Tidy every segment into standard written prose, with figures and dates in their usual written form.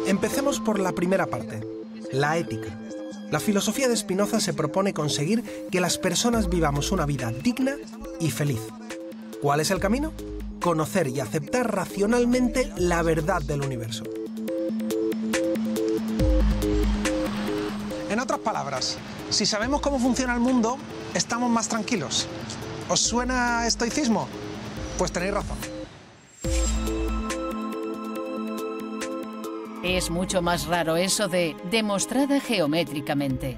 Empecemos por la primera parte, la ética. La filosofía de Spinoza se propone conseguir que las personas vivamos una vida digna y feliz. ¿Cuál es el camino? Conocer y aceptar racionalmente la verdad del universo. En otras palabras, si sabemos cómo funciona el mundo, estamos más tranquilos. ¿Os suena estoicismo? Pues tenéis razón. Es mucho más raro eso de demostrada geométricamente.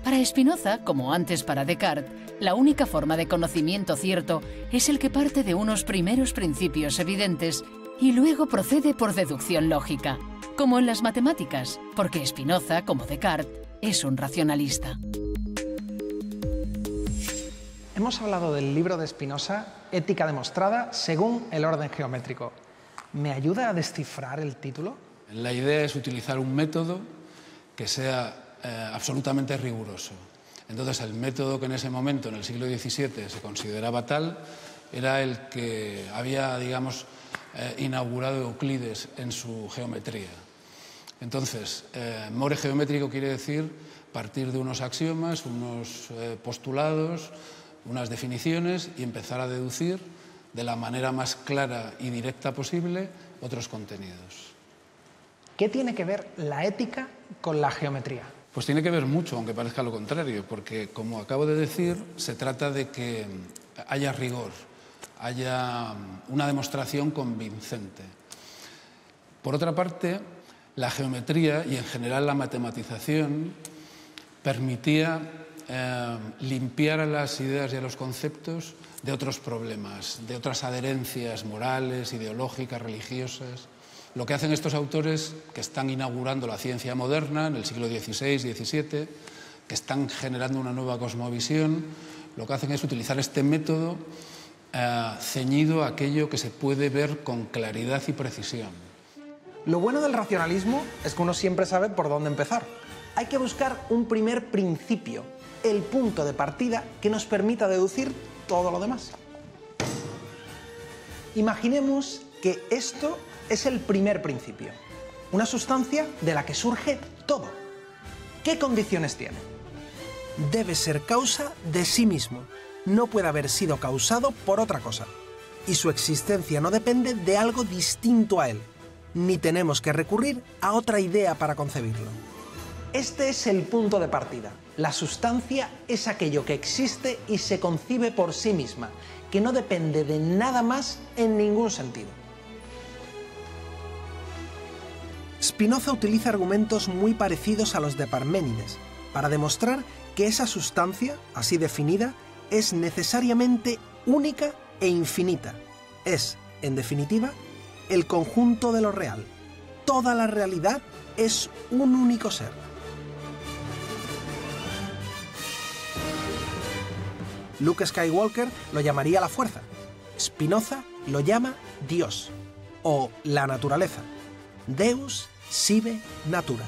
Para Spinoza, como antes para Descartes, la única forma de conocimiento cierto es el que parte de unos primeros principios evidentes y luego procede por deducción lógica, como en las matemáticas, porque Spinoza, como Descartes, es un racionalista. Hemos hablado del libro de Spinoza, Ética demostrada según el orden geométrico. ¿Me ayuda a descifrar el título? La idea es utilizar un método que sea absolutamente riguroso. Entonces, el método que en ese momento, en el siglo XVII, se consideraba tal, era el que había, digamos, inaugurado Euclides en su geometría. Entonces, more geométrico quiere decir partir de unos axiomas, unos postulados, unas definiciones y empezar a deducir de la manera más clara y directa posible otros contenidos. ¿Qué tiene que ver la ética con la geometría? Pues tiene que ver mucho, aunque parezca lo contrario, porque, como acabo de decir, se trata de que haya rigor, haya una demostración convincente. Por otra parte, la geometría y, en general, la matematización permitía limpiar a las ideas y a los conceptos de otros problemas, de otras adherencias morales, ideológicas, religiosas. Lo que hacen estos autores que están inaugurando la ciencia moderna en el siglo XVI, XVII, que están generando una nueva cosmovisión, lo que hacen es utilizar este método ceñido a aquello que se puede ver con claridad y precisión. Lo bueno del racionalismo es que uno siempre sabe por dónde empezar. Hay que buscar un primer principio, el punto de partida que nos permita deducir todo lo demás. Imaginemos que esto es el primer principio, una sustancia de la que surge todo. ¿Qué condiciones tiene? Debe ser causa de sí mismo, no puede haber sido causado por otra cosa. Y su existencia no depende de algo distinto a él, ni tenemos que recurrir a otra idea para concebirlo. Este es el punto de partida. La sustancia es aquello que existe y se concibe por sí misma, que no depende de nada más en ningún sentido. Spinoza utiliza argumentos muy parecidos a los de Parménides para demostrar que esa sustancia, así definida, es necesariamente única e infinita. Es, en definitiva, el conjunto de lo real. Toda la realidad es un único ser. Luke Skywalker lo llamaría la fuerza. Spinoza lo llama Dios o la naturaleza. Deus sive natura.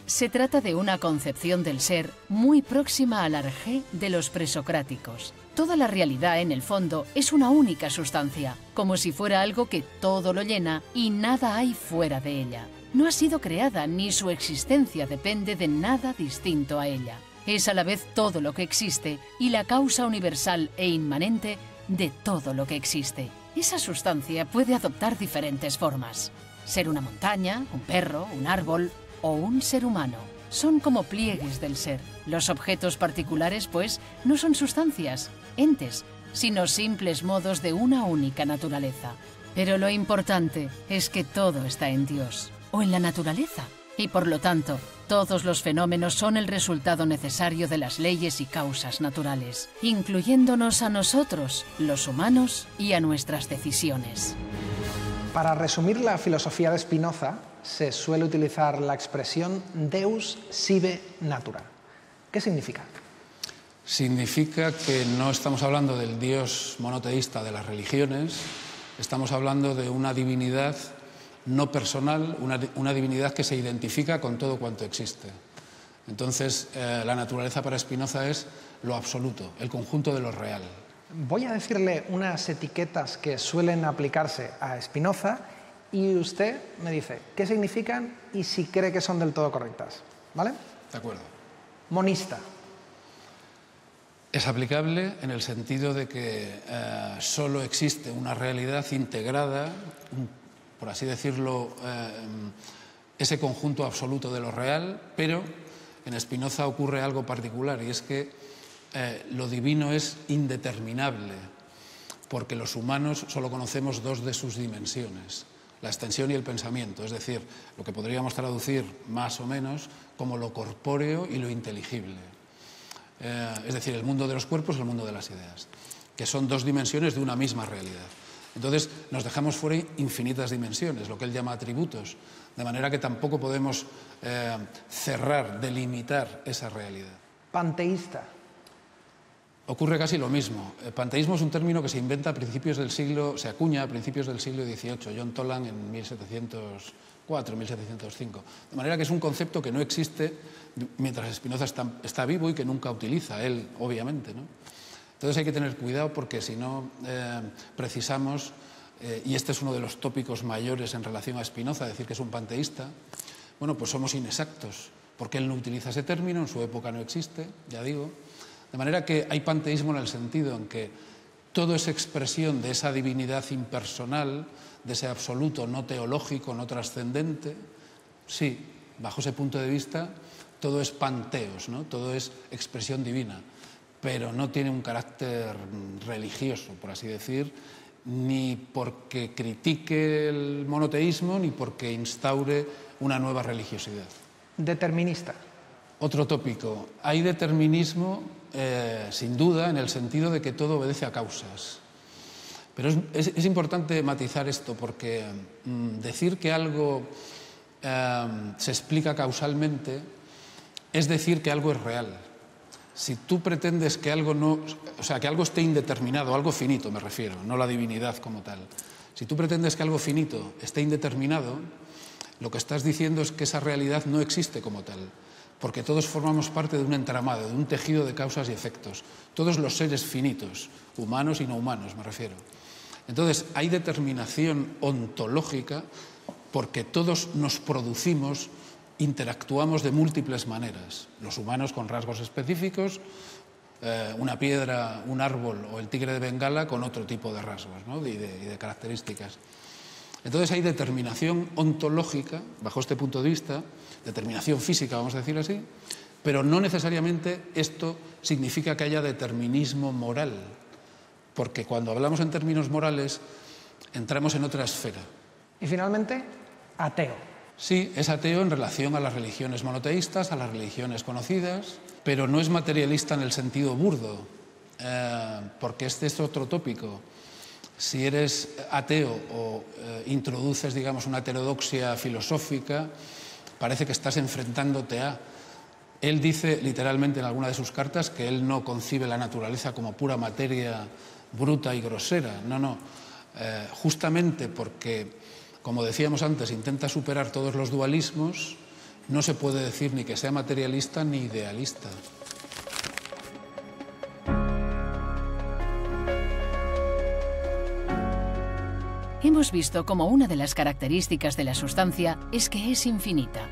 Se trata de una concepción del ser muy próxima al arjé de los presocráticos. Toda la realidad, en el fondo, es una única sustancia, como si fuera algo que todo lo llena y nada hay fuera de ella. No ha sido creada ni su existencia depende de nada distinto a ella. Es a la vez todo lo que existe y la causa universal e inmanente de todo lo que existe. Esa sustancia puede adoptar diferentes formas. Ser una montaña, un perro, un árbol o un ser humano. Son como pliegues del ser. Los objetos particulares, pues, no son sustancias, entes, sino simples modos de una única naturaleza. Pero lo importante es que todo está en Dios, o en la naturaleza, y por lo tanto, todos los fenómenos son el resultado necesario de las leyes y causas naturales, incluyéndonos a nosotros, los humanos, y a nuestras decisiones. Para resumir la filosofía de Spinoza, se suele utilizar la expresión Deus sive natura. ¿Qué significa? Significa que no estamos hablando del Dios monoteísta de las religiones, estamos hablando de una divinidad no personal, una divinidad que se identifica con todo cuanto existe. Entonces, la naturaleza para Spinoza es lo absoluto, el conjunto de lo real. Voy a decirle unas etiquetas que suelen aplicarse a Spinoza y usted me dice qué significan y si cree que son del todo correctas, ¿vale? De acuerdo. Monista. Es aplicable en el sentido de que solo existe una realidad integrada, por así decirlo, ese conjunto absoluto de lo real, pero en Spinoza ocurre algo particular y es que lo divino es indeterminable, porque los humanos solo conocemos dos de sus dimensiones, la extensión y el pensamiento, es decir, lo que podríamos traducir más o menos como lo corpóreo y lo inteligible. Es decir, el mundo de los cuerpos y el mundo de las ideas, que son dos dimensiones de una misma realidad. Entonces, nos dejamos fuera infinitas dimensiones, lo que él llama atributos, de manera que tampoco podemos cerrar, delimitar esa realidad. Panteísta. Ocurre casi lo mismo. El panteísmo es un término que se inventa a principios del siglo, se acuña a principios del siglo XVIII, John Toland en 1704, 1705. De manera que es un concepto que no existe mientras Spinoza está vivo y que nunca utiliza él, obviamente, ¿no? Entonces hay que tener cuidado porque si no precisamos, y este es uno de los tópicos mayores en relación a Spinoza, decir que es un panteísta, bueno, pues somos inexactos, porque él no utiliza ese término, en su época no existe, ya digo. De manera que hay panteísmo en el sentido en que todo es expresión de esa divinidad impersonal, de ese absoluto no teológico, no trascendente. Sí, bajo ese punto de vista, todo es panteos, ¿no? Todo es expresión divina, pero no tiene un carácter religioso, por así decir, ni porque critique el monoteísmo, ni porque instaure una nueva religiosidad. Determinista. Otro tópico. Hay determinismo, sin duda, en el sentido de que todo obedece a causas. Pero es importante matizar esto, porque decir que algo se explica causalmente es decir que algo es real. Si tú pretendes que algo no, o sea, que algo esté indeterminado, algo finito me refiero, no la divinidad como tal. Si tú pretendes que algo finito esté indeterminado, lo que estás diciendo es que esa realidad no existe como tal, porque todos formamos parte de un entramado, de un tejido de causas y efectos. Todos los seres finitos, humanos y no humanos me refiero. Entonces, hay determinación ontológica porque todos nos producimos, interactuamos de múltiples maneras. Los humanos con rasgos específicos, una piedra, un árbol o el tigre de Bengala con otro tipo de rasgos, ¿no? y de características. Entonces hay determinación ontológica, bajo este punto de vista, determinación física, vamos a decir así, pero no necesariamente esto significa que haya determinismo moral, porque cuando hablamos en términos morales entramos en otra esfera. Y finalmente, ateo. Sí, es ateo en relación a las religiones monoteístas, a las religiones conocidas, pero no es materialista en el sentido burdo, porque este es otro tópico. Si eres ateo o introduces, digamos, una heterodoxia filosófica, parece que estás enfrentándote a... Él dice literalmente en alguna de sus cartas que él no concibe la naturaleza como pura materia bruta y grosera. No. Justamente porque, como decíamos antes, intenta superar todos los dualismos, no se puede decir ni que sea materialista ni idealista. Hemos visto cómo una de las características de la sustancia es que es infinita.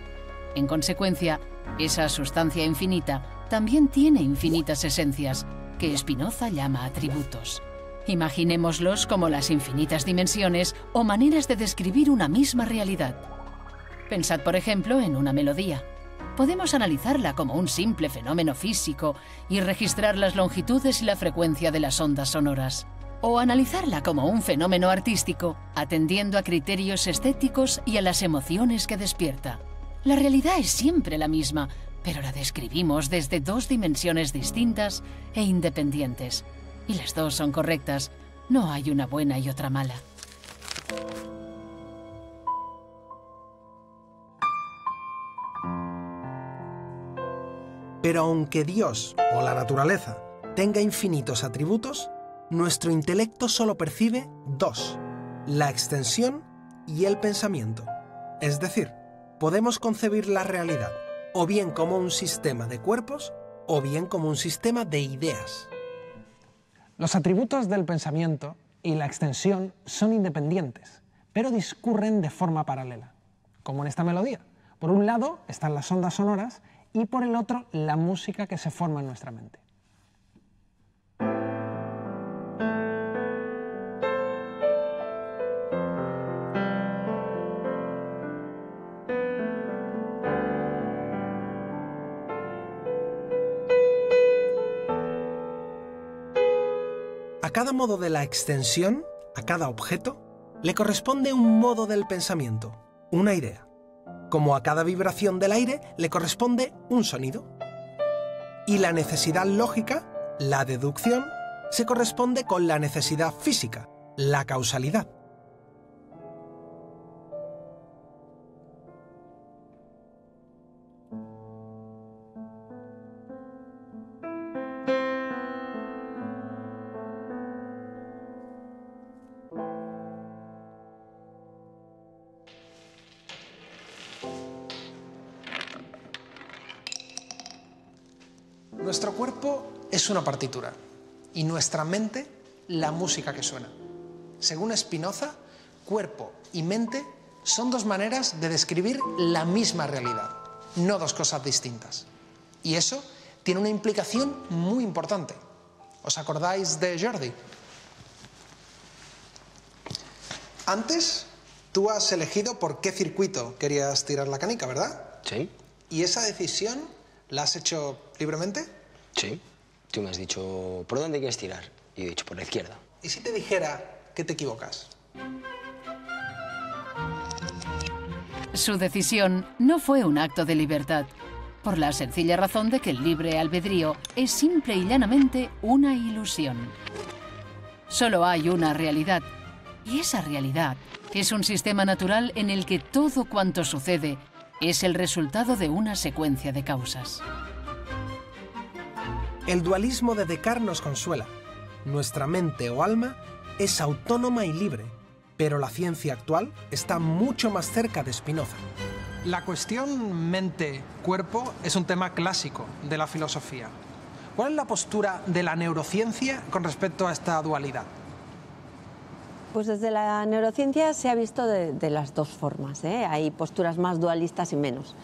En consecuencia, esa sustancia infinita también tiene infinitas esencias, que Spinoza llama atributos. Imaginémoslos como las infinitas dimensiones o maneras de describir una misma realidad. Pensad, por ejemplo, en una melodía. Podemos analizarla como un simple fenómeno físico y registrar las longitudes y la frecuencia de las ondas sonoras. O analizarla como un fenómeno artístico, atendiendo a criterios estéticos y a las emociones que despierta. La realidad es siempre la misma, pero la describimos desde dos dimensiones distintas e independientes. Y las dos son correctas, no hay una buena y otra mala. Pero aunque Dios o la naturaleza tenga infinitos atributos, nuestro intelecto solo percibe dos, la extensión y el pensamiento. Es decir, podemos concebir la realidad o bien como un sistema de cuerpos, o bien como un sistema de ideas. Los atributos del pensamiento y la extensión son independientes, pero discurren de forma paralela, como en esta melodía. Por un lado están las ondas sonoras y por el otro la música que se forma en nuestra mente. A cada modo de la extensión, a cada objeto, le corresponde un modo del pensamiento, una idea. Como a cada vibración del aire le corresponde un sonido. Y la necesidad lógica, la deducción, se corresponde con la necesidad física, la causalidad. Nuestro cuerpo es una partitura y nuestra mente la música que suena. Según Spinoza, cuerpo y mente son dos maneras de describir la misma realidad, no dos cosas distintas. Y eso tiene una implicación muy importante. ¿Os acordáis de Jordi? Antes, tú has elegido por qué circuito querías tirar la canica, ¿verdad? Sí. ¿Y esa decisión la has hecho libremente? Sí. Tú me has dicho, ¿por dónde quieres tirar? Y yo he dicho, por la izquierda. ¿Y si te dijera que te equivocas? Su decisión no fue un acto de libertad, por la sencilla razón de que el libre albedrío es simple y llanamente una ilusión. Solo hay una realidad, y esa realidad es un sistema natural en el que todo cuanto sucede es el resultado de una secuencia de causas. El dualismo de Descartes nos consuela. Nuestra mente o alma es autónoma y libre, pero la ciencia actual está mucho más cerca de Spinoza. La cuestión mente-cuerpo es un tema clásico de la filosofía. ¿Cuál es la postura de la neurociencia con respecto a esta dualidad? Pues desde la neurociencia se ha visto de las dos formas, ¿eh? Hay posturas más dualistas y menos.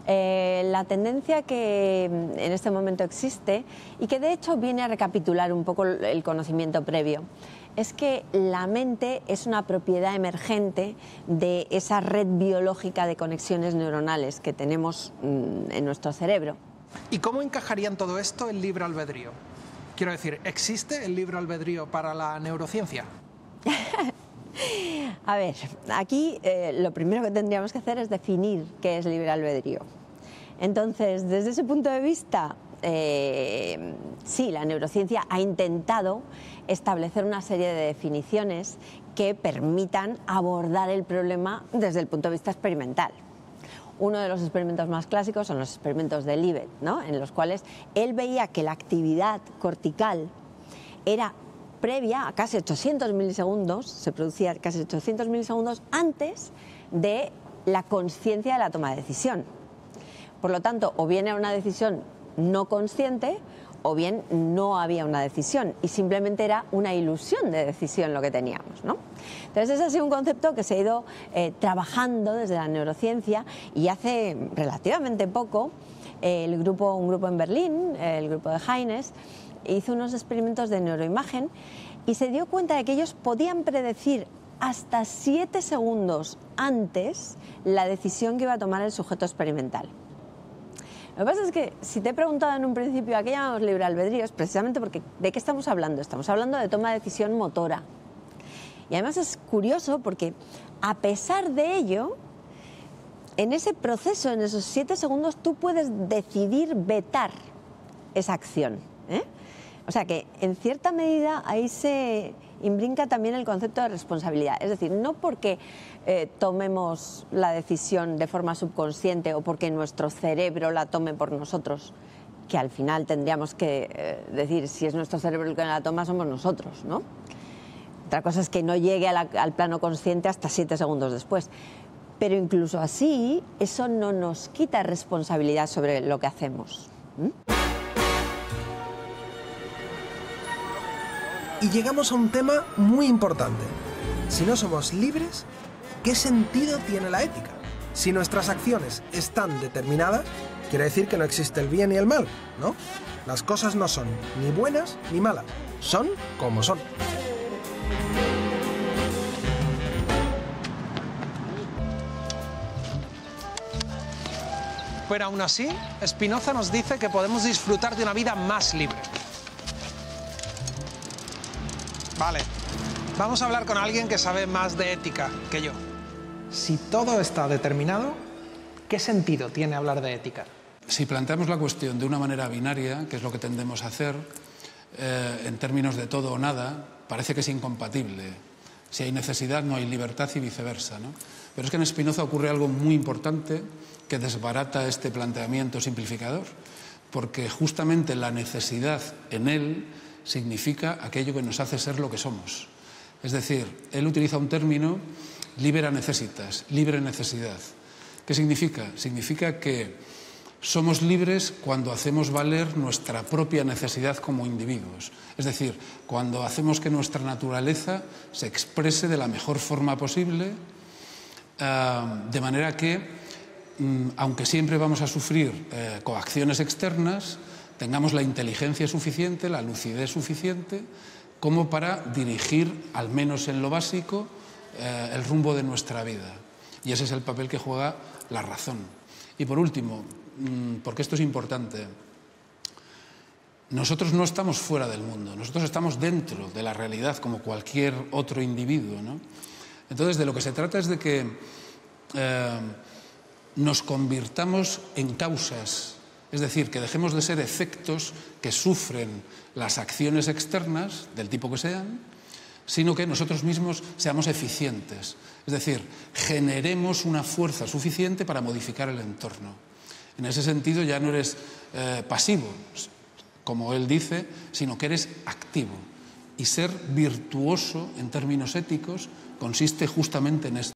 La tendencia que en este momento existe y que de hecho viene a recapitular un poco el conocimiento previo es que la mente es una propiedad emergente de esa red biológica de conexiones neuronales que tenemos en nuestro cerebro. ¿Y cómo encajaría en todo esto el libre albedrío? Quiero decir, ¿existe el libre albedrío para la neurociencia? A ver, aquí lo primero que tendríamos que hacer es definir qué es libre albedrío. Entonces, desde ese punto de vista, sí, la neurociencia ha intentado establecer una serie de definiciones que permitan abordar el problema desde el punto de vista experimental. Uno de los experimentos más clásicos son los experimentos de Libet, ¿no? En los cuales él veía que la actividad cortical era previa a casi 800 milisegundos, se producía casi 800 milisegundos antes de la consciencia de la toma de decisión. Por lo tanto, o bien era una decisión no consciente o bien no había una decisión y simplemente era una ilusión de decisión lo que teníamos, ¿no? Entonces ese ha sido un concepto que se ha ido trabajando desde la neurociencia y hace relativamente poco un grupo en Berlín, el grupo de Heines, hizo unos experimentos de neuroimagen y se dio cuenta de que ellos podían predecir hasta 7 segundos antes la decisión que iba a tomar el sujeto experimental. Lo que pasa es que si te he preguntado en un principio a qué llamamos libre albedrío es precisamente porque ¿de qué estamos hablando? Estamos hablando de toma de decisión motora. Y además es curioso porque a pesar de ello, en ese proceso, en esos 7 segundos, tú puedes decidir vetar esa acción, ¿eh? O sea que en cierta medida ahí se imbrinca también el concepto de responsabilidad. Es decir, no porque tomemos la decisión de forma subconsciente o porque nuestro cerebro la tome por nosotros, que al final tendríamos que decir si es nuestro cerebro el que la toma, somos nosotros, ¿no? Otra cosa es que no llegue al plano consciente hasta 7 segundos después. Pero incluso así, eso no nos quita responsabilidad sobre lo que hacemos. Y llegamos a un tema muy importante. Si no somos libres, ¿qué sentido tiene la ética? Si nuestras acciones están determinadas, quiere decir que no existe el bien y el mal, ¿no? Las cosas no son ni buenas ni malas, son como son. Pero aún así, Spinoza nos dice que podemos disfrutar de una vida más libre. Vale, vamos a hablar con alguien que sabe más de ética que yo. Si todo está determinado, ¿qué sentido tiene hablar de ética? Si planteamos la cuestión de una manera binaria, que es lo que tendemos a hacer, en términos de todo o nada, parece que es incompatible. Si hay necesidad, no hay libertad y viceversa, ¿no? Pero es que en Spinoza ocurre algo muy importante que desbarata este planteamiento simplificador, porque justamente la necesidad en él significa aquello que nos hace ser lo que somos. Es decir, él utiliza un término, libera necessitas, libre necesidad. ¿Qué significa? Significa que somos libres cuando hacemos valer nuestra propia necesidad como individuos. Es decir, cuando hacemos que nuestra naturaleza se exprese de la mejor forma posible, de manera que, aunque siempre vamos a sufrir coacciones externas, tengamos la inteligencia suficiente, la lucidez suficiente, como para dirigir, al menos en lo básico, el rumbo de nuestra vida. Y ese es el papel que juega la razón. Y por último, porque esto es importante, nosotros no estamos fuera del mundo, nosotros estamos dentro de la realidad como cualquier otro individuo, ¿no? Entonces, de lo que se trata es de que nos convirtamos en causas, es decir, que dejemos de ser efectos que sufren las acciones externas, del tipo que sean, sino que nosotros mismos seamos eficientes, es decir, generemos una fuerza suficiente para modificar el entorno. En ese sentido ya no eres pasivo, como él dice, sino que eres activo. Y ser virtuoso en términos éticos consiste justamente en esto.